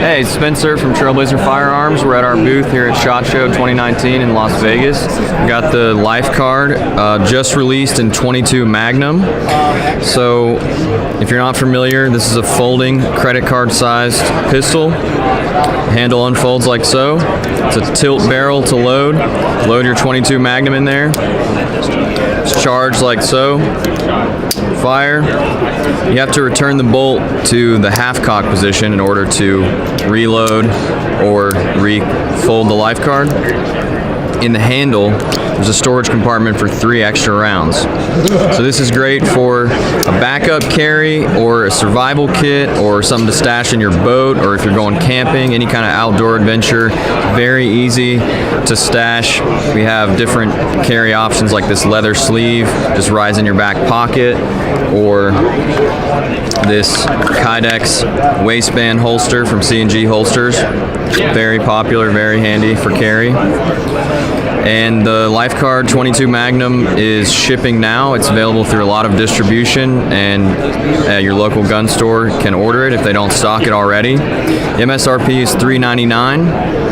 Hey, it's Spencer from Trailblazer Firearms. We're at our booth here at SHOT Show 2019 in Las Vegas. We got the LifeCard, just released in .22 Magnum. So, if you're not familiar, this is a folding credit card-sized pistol. Handle unfolds like so. It's a tilt barrel to load. Load your .22 Magnum in there. It's charged like so. Fire. You have to return the bolt to the half-cock position in order to reload or refold the LifeCard. In the handle, there's a storage compartment for 3 extra rounds. So this is great for a backup carry or a survival kit or something to stash in your boat, or if you're going camping, any kind of outdoor adventure. Very easy to stash. We have different carry options like this leather sleeve, just rides in your back pocket, or this Kydex waistband holster from C&G Holsters. Very popular, very handy for carry. And the LifeCard .22 Magnum is shipping now. It's available through a lot of distribution, and your local gun store can order it if they don't stock it already. MSRP is $399.